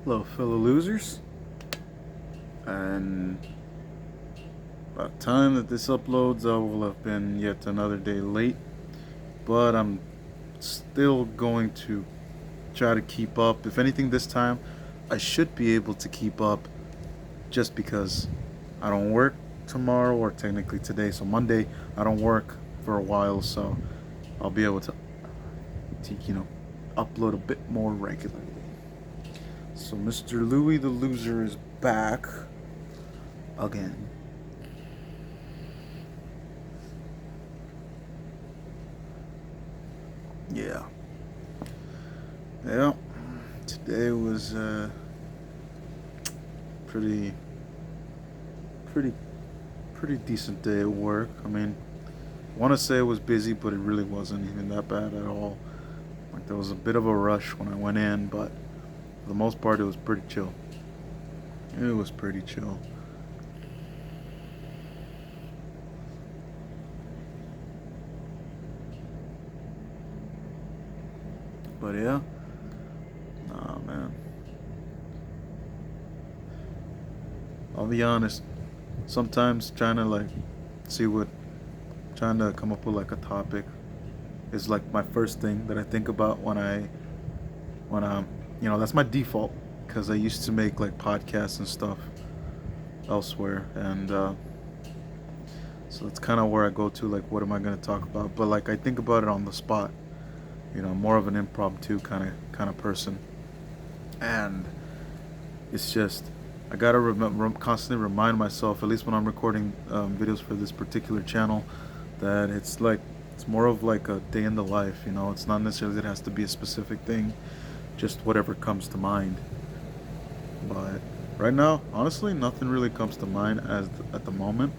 Hello, fellow losers. And by the time that this uploads, I will have been yet another day late. But I'm still going to try to keep up. If anything, this time, I should be able to keep up just because I don't work tomorrow, or technically today. So, Monday, I don't work for a while. So, I'll be able to upload a bit more regularly. So, Mr. Louis the Loser is back again. Yeah. Yeah. Today was pretty pretty pretty decent day at work. I mean, I want to say it was busy, but it really wasn't even that bad at all. Like, there was a bit of a rush when I went in, but for the most part it was pretty chill. It was pretty chill. But yeah. Nah, man. I'll be honest. Sometimes trying to come up with like a topic is like my first thing that I think about when that's my default, because I used to make like podcasts and stuff elsewhere, and so that's kind of where I go to, like, what am I gonna talk about? But like, I think about it on the spot. More of an impromptu kind of person, and it's just I gotta constantly remind myself, at least when I'm recording videos for this particular channel, that it's more of like a day in the life. It's not necessarily that it has to be a specific thing, just whatever comes to mind. But right now, honestly, nothing really comes to mind at the moment.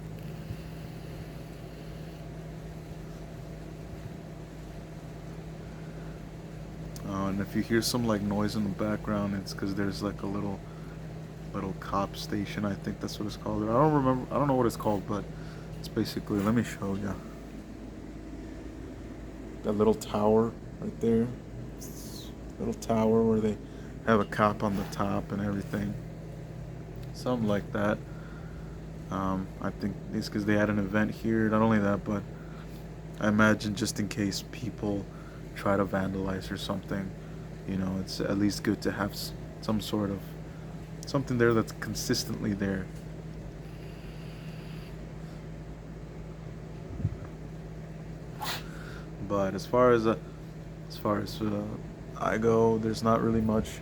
And if you hear some like noise in the background, it's because there's like a little cop station. I think that's what it's called. I don't remember. I don't know what it's called, but it's basically. Let me show you. That little tower right there. Little tower where they have a cop on the top and everything. Something like that. I think it's because they had an event here. Not only that, but I imagine just in case people try to vandalize or something, it's at least good to have some sort of something there that's consistently there. But as far as I go, there's not really much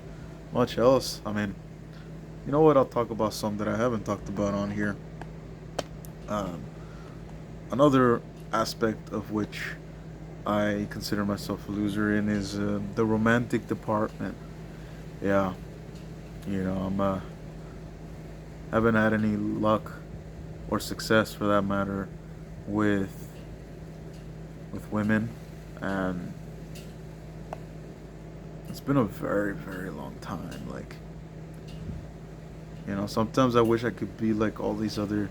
else. I mean, you know what? I'll talk about some that I haven't talked about on here. Um, Another aspect of which I consider myself a loser in is the romantic department. Yeah, I'm haven't had any luck or success, for that matter, with women, and it's been a very, very long time. Like, sometimes I wish I could be like all these other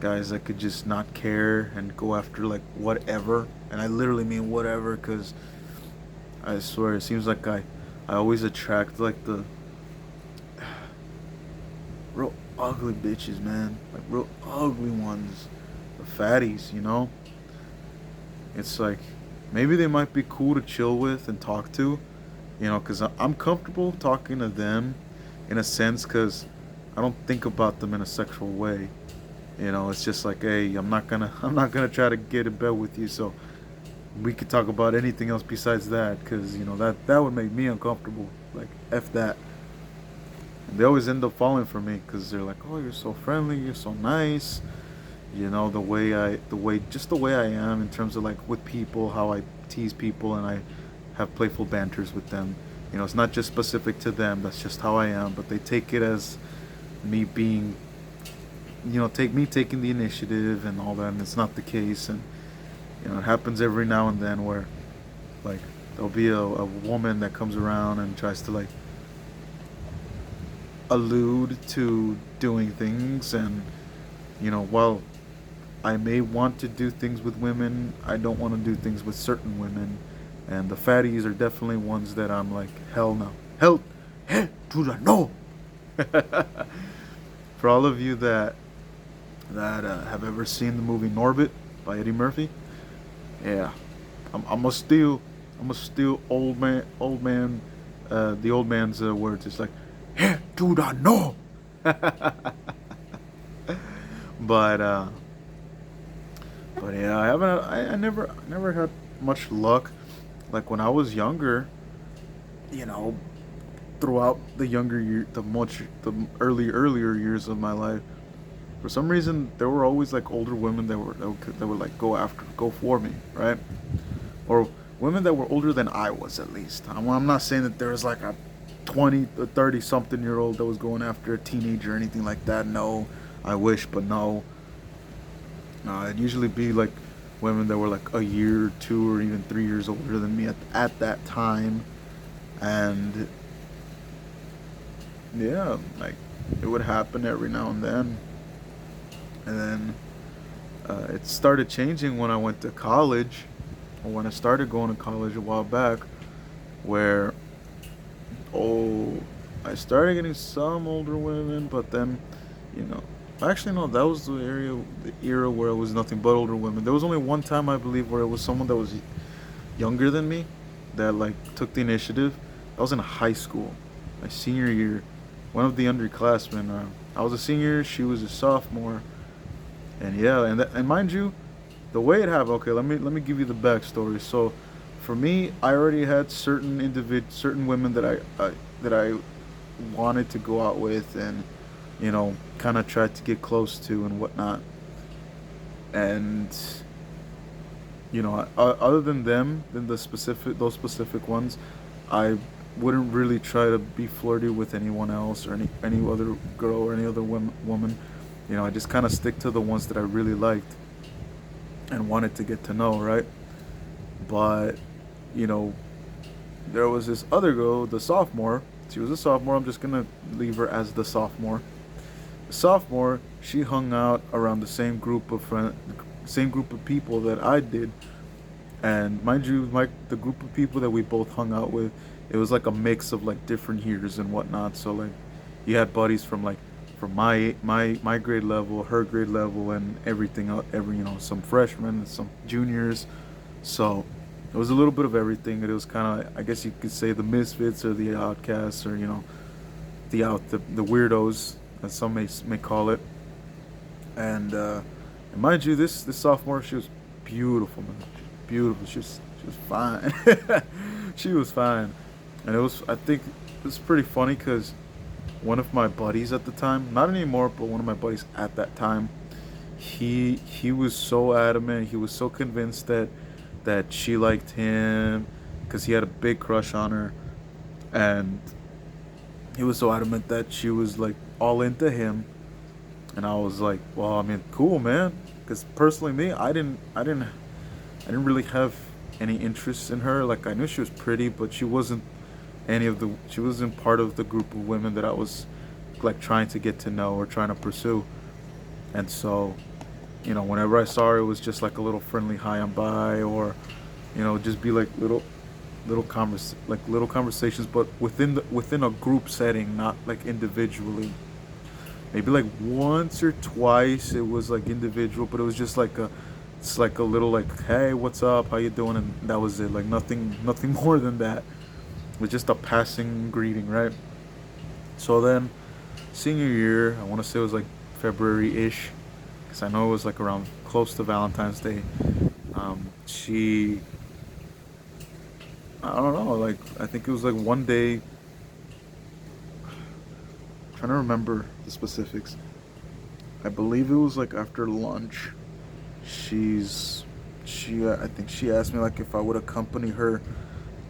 guys that could just not care and go after like whatever, and I literally mean whatever, because I swear it seems like I always attract like the real ugly bitches, man. Like, real ugly ones, the fatties. It's like maybe they might be cool to chill with and talk to, because I'm comfortable talking to them in a sense, because I don't think about them in a sexual way. It's just like, hey, I'm not gonna try to get in bed with you, so we could talk about anything else besides that, because that would make me uncomfortable. Like, f that. And they always end up falling for me because they're like, oh, you're so friendly, you're so nice. The way I am in terms of like with people, how I tease people and I have playful banters with them. It's not just specific to them. That's just how I am. But they take it as me being, take me taking the initiative and all that, and it's not the case. And it happens every now and then where, like, there'll be a woman that comes around and tries to like allude to doing things, and while I may want to do things with women, I don't want to do things with certain women, and the fatties are definitely ones that I'm like, hell no, hell to the no. For all of you that have ever seen the movie Norbit by Eddie Murphy, yeah, I'm gonna steal, the old man's words. It's like, "Hey, dude, I know." but uh, but yeah, I haven't. I never had much luck. Like when I was younger, you know, throughout the younger year, the earlier years of my life, for some reason there were always like older women that would like go for me, right? Or women that were older than I was at least. I'm not saying that there was like a 20 or 30 something year old that was going after a teenager or anything like that. No, I wish, but no. It'd usually be like women that were like a year, 2, or even 3 years older than me at that time, and yeah, like it would happen every now and then, and then it started changing when I went to college, or when I started going to college a while back, where oh, I started getting some older women, but then, you know, actually no, that was the era where it was nothing but older women. There was only one time I believe where it was someone that was younger than me that like took the initiative. I was in high school, my senior year. One of the underclassmen. I was a senior, she was a sophomore, and yeah, and mind you, the way it happened. Okay, let me give you the backstory. So, for me, I already had certain women that I wanted to go out with, and kind of tried to get close to and whatnot. And other than them, than those specific ones, I wouldn't really try to be flirty with anyone else or any other girl or any other woman. I just kind of stick to the ones that I really liked and wanted to get to know, right? But you know, there was this other girl, the sophomore. She was a sophomore. I'm just gonna leave her as the sophomore. The sophomore, she hung out around the same group of people that I did, and mind you, the group of people that we both hung out with, it was like a mix of like different years and whatnot. So like, you had buddies from my grade level, her grade level, and everything else. Some freshmen, some juniors. So it was a little bit of everything. It was kind of, I guess you could say, the misfits or the outcasts, or the weirdos, as some may call it. And mind you, this sophomore, she was beautiful, man. Beautiful. She was fine. She was fine, and I think it was pretty funny because one of my buddies at the time, not anymore, but one of my buddies at that time, he was so adamant. He was so convinced that she liked him because he had a big crush on her, and he was so adamant that she was like all into him. And I was like, well, I mean, cool, man. Because personally, me, I didn't really have any interest in her. Like, I knew she was pretty, but she wasn't part of the group of women that I was like trying to get to know or trying to pursue. And so, whenever I saw her, it was just like a little friendly hi, I'm by, or just be like little conversations, but within a group setting, not like individually. Maybe like once or twice it was like individual, but it was just like it's like a little like, hey, what's up, how you doing, and that was it. Like nothing more than that. It was just a passing greeting, right? So then, senior year, I want to say it was like February-ish, because I know it was like around close to Valentine's Day. She, I don't know, like I think it was like one day. Trying to remember the specifics. I believe it was like after lunch. I think she asked me like if I would accompany her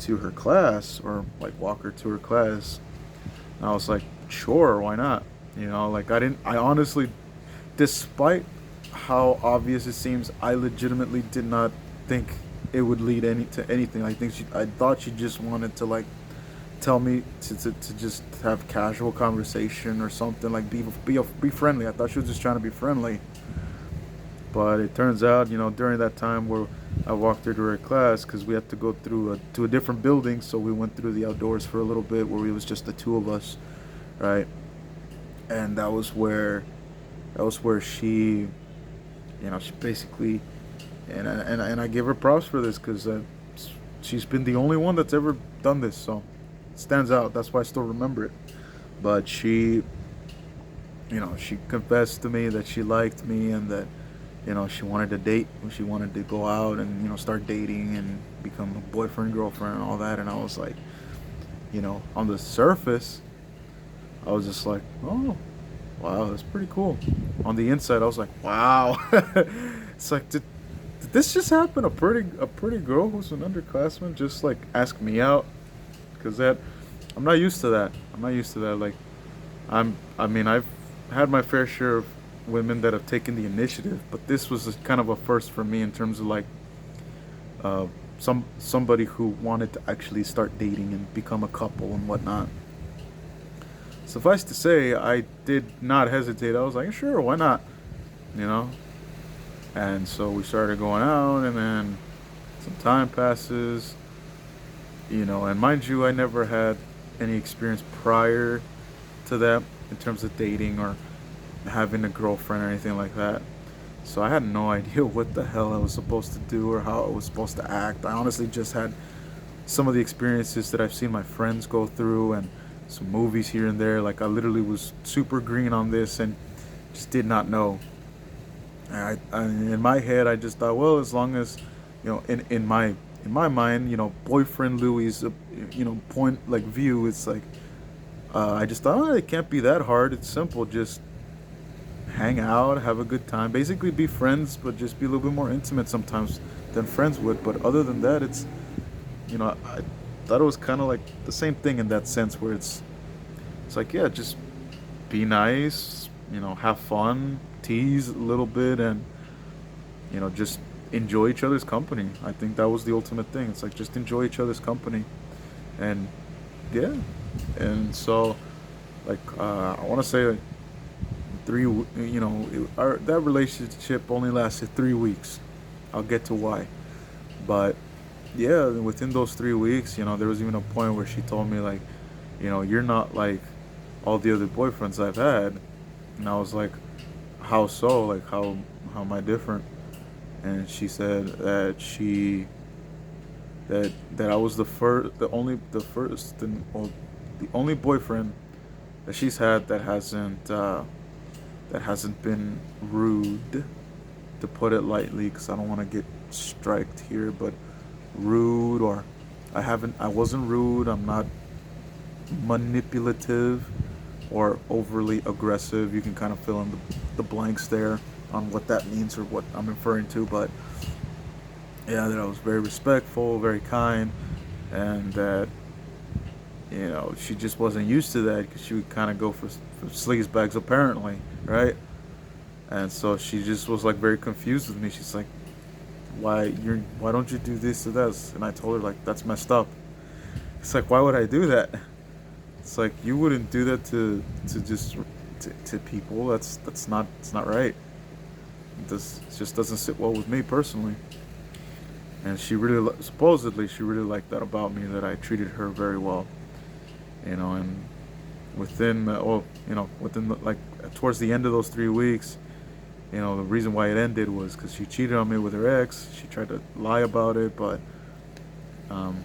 to her class, or like walk her to her class. And I was like, sure, why not? Like I honestly, despite how obvious it seems, I legitimately did not think it would lead to anything. I thought she just wanted to like tell me to just have casual conversation or something, like be friendly. I thought she was just trying to be friendly, but it turns out, during that time where I walked her to her class, because we had to go to a different building, so we went through the outdoors for a little bit where it was just the two of us, right? and that was where she basically, and I give her props for this because she's been the only one that's ever done this, so it stands out. That's why I still remember it. But she confessed to me that she liked me and that she wanted to date, she wanted to go out and start dating and become a boyfriend, girlfriend, and all that. And I was like, on the surface, I was just like, oh, wow, that's pretty cool. On the inside, I was like, wow. It's like, did this just happen? A pretty girl who's an underclassman just like ask me out? Because I'm not used to that. I'm not used to that. Like, I mean, I've had my fair share of women that have taken the initiative, but this was kind of a first for me in terms of like uh, somebody who wanted to actually start dating and become a couple and whatnot. Suffice to say, I did not hesitate. I was like, sure, why not? You know? And so we started going out, and then some time passes, and mind you, I never had any experience prior to that in terms of dating or having a girlfriend or anything like that. So I had no idea what the hell I was supposed to do or how I was supposed to act. I honestly just had some of the experiences that I've seen my friends go through and some movies here and there. Like I literally was super green on this and just did not know. In my head, I just thought, well, as long as, in my mind, boyfriend Louis, point like view, it's like, I just thought, oh, it can't be that hard. It's simple. Just hang out, have a good time, basically be friends, but just be a little bit more intimate sometimes than friends would. But other than that, I thought it was kind of like the same thing in that sense, where it's like, yeah, just be nice, have fun, tease a little bit, and just enjoy each other's company. I think that was the ultimate thing. It's like just enjoy each other's company, and yeah, and so like I want to say like that relationship only lasted 3 weeks. I'll get to why, but yeah, within those 3 weeks, there was even a point where she told me like, you're not like all the other boyfriends I've had, and I was like, how so? Like how am I different? And she said that I was the only boyfriend that she's had that hasn't been rude, to put it lightly, because I don't want to get striked here, but rude, or I wasn't rude. I'm not manipulative or overly aggressive. You can kind of fill in the blanks there on what that means or what I'm referring to, but yeah, that I was very respectful, very kind, and that she just wasn't used to that because she would kind of go for sleaze bags apparently, right? And so she just was like very confused with me. She's like, why don't you do this or this? And I told her like, that's messed up. It's like, why would I do that? It's like, you wouldn't do that to people. That's not it's not right. It just doesn't sit well with me personally. And supposedly she really liked that about me, that I treated her very well. And like towards the end of those 3 weeks, the reason why it ended was because she cheated on me with her ex. She tried to lie about it, but um,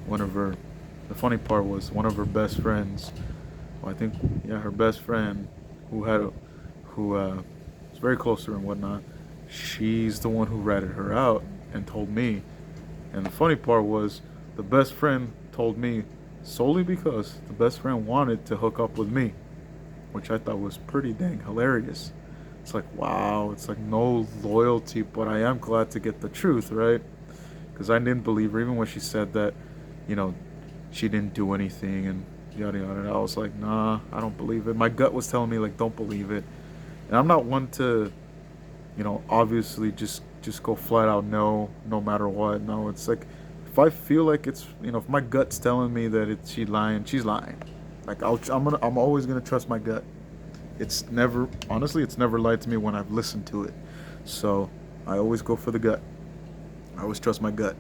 one of her, the funny part was one of her best friends. Well, I think, yeah, her best friend, who was very close to her and whatnot. She's the one who ratted her out and told me. And the funny part was, the best friend told me solely because the best friend wanted to hook up with me, which I thought was pretty dang hilarious. It's like, wow, it's like no loyalty, but I am glad to get the truth, right? Because I didn't believe her, even when she said that, you know, she didn't do anything and yada yada. I was like, nah, I don't believe it. My gut was telling me like, don't believe it. And I'm not one to, obviously just go flat out no matter what. No, it's like, if I feel like if my gut's telling me that she's lying, she's lying. Like I'm always gonna trust my gut. It's never lied to me when I've listened to it. So I always go for the gut. I always trust my gut.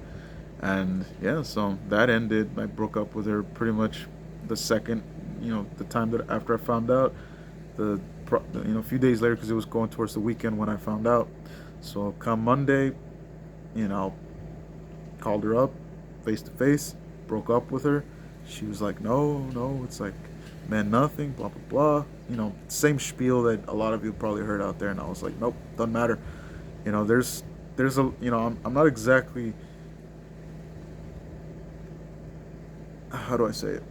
And yeah, so that ended. I broke up with her pretty much the second, the time that after I found out. a few days later, because it was going towards the weekend when I found out. So come Monday, you know, called her up face to face, broke up with her. She was like, no, no, it's like meant nothing, blah blah blah. Same spiel that a lot of you probably heard out there. And I was like, nope, doesn't matter. There's a I'm not exactly, how do I say it?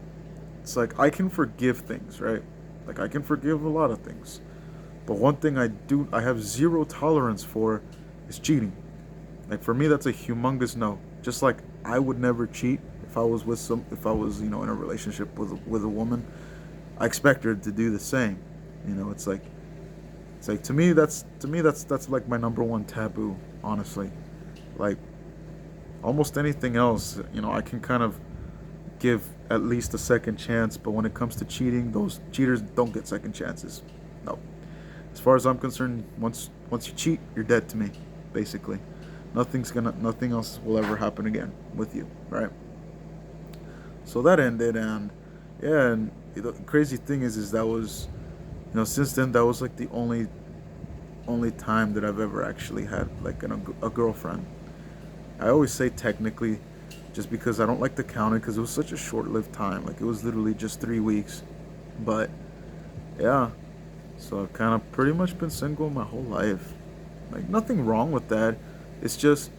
It's like I can forgive things, right? Like I can forgive a lot of things. But one thing I have zero tolerance for is cheating. Like for me that's a humongous no. Just like I would never cheat if I was, in a relationship with a woman. I expect her to do the same. It's like to me that's like my number one taboo, honestly. Like almost anything else, I can kind of give at least a second chance, but when it comes to cheating, those cheaters don't get second chances. No. As far as I'm concerned, once you cheat, you're dead to me, basically. Nothing else will ever happen again with you, right? So that ended, and yeah, and the crazy thing is that was, since then that was like the only time that I've ever actually had like a girlfriend. I always say technically, just because I don't like to count it because it was such a short-lived time. Like it was literally just 3 weeks, but yeah. So I've kind of pretty much been single my whole life. Like nothing wrong with that. It's just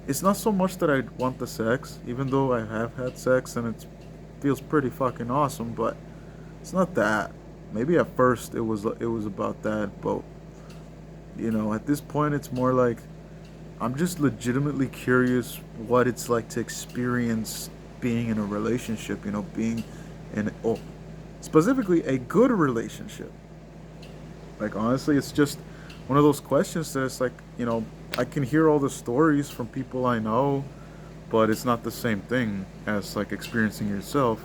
it's not so much that I want the sex, even though I have had sex and it feels pretty fucking awesome. But it's not that. Maybe at first it was about that, but at this point it's more like I'm just legitimately curious what it's like to experience being in a relationship. Being in specifically a good relationship. Like honestly, it's just one of those questions that it's like, I can hear all the stories from people I know, but it's not the same thing as like experiencing yourself.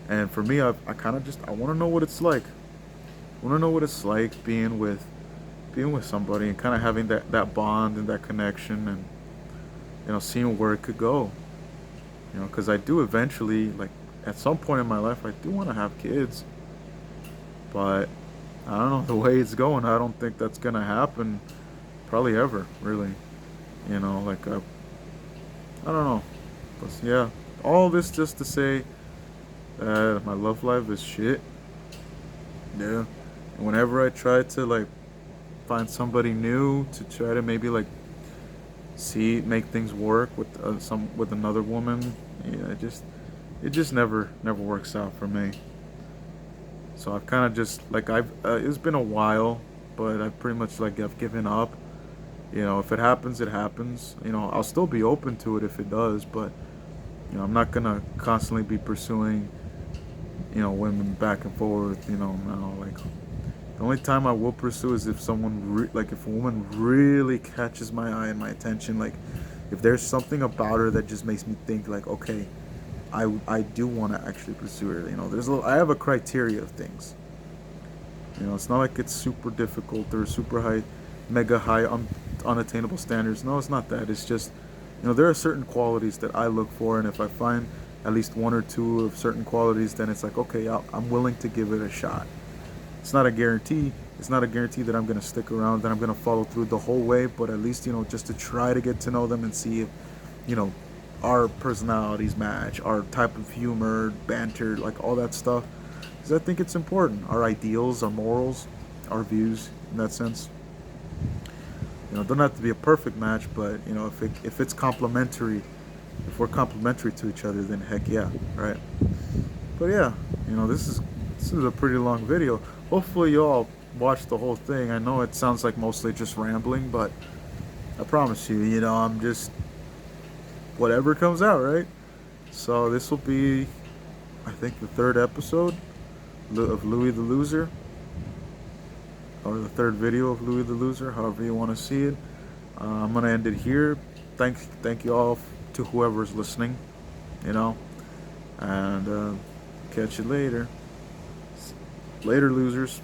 And for me, I kind of just I want to know what it's like. I want to know what it's like being with somebody and kind of having that bond and that connection, and seeing where it could go. Because I do eventually, like at some point in my life, I do want to have kids, but I don't know, the way it's going, I don't think that's gonna happen probably ever, really. Like I don't know, but yeah, all this just to say that my love life is shit. Yeah, and whenever I try to like find somebody new to try to maybe like see make things work with another woman, yeah, it just never works out for me. So I've kind of just like it's been a while, but I pretty much like I've given up. If it happens, it happens. I'll still be open to it if it does, but I'm not gonna constantly be pursuing women back and forth. Now like the only time I will pursue is if like if a woman really catches my eye and my attention, like if there's something about her that just makes me think like, okay, I do want to actually pursue her. I have a criteria of things. It's not like it's super difficult or super high, mega high, unattainable standards. No, it's not that. It's just, there are certain qualities that I look for, and if I find at least one or two of certain qualities, then it's like, okay, I'm willing to give it a shot. It's not a guarantee. It's not a guarantee that I'm gonna stick around, that I'm gonna follow through the whole way, but at least just to try to get to know them and see if, you know, our personalities match, our type of humor, banter, like all that stuff. Because I think it's important. Our ideals, our morals, our views, in that sense. It don't have to be a perfect match, but if it's complementary, if we're complementary to each other, then heck yeah, right? But yeah, this is a pretty long video. Hopefully you all watch the whole thing. I know it sounds like mostly just rambling, but I promise you, I'm just whatever comes out, right? So this will be, I think, the third episode of Louis the Loser, or the third video of Louis the Loser, however you want to see it. I'm gonna end it here. Thank you all to whoever's listening, and catch you later. Later, losers.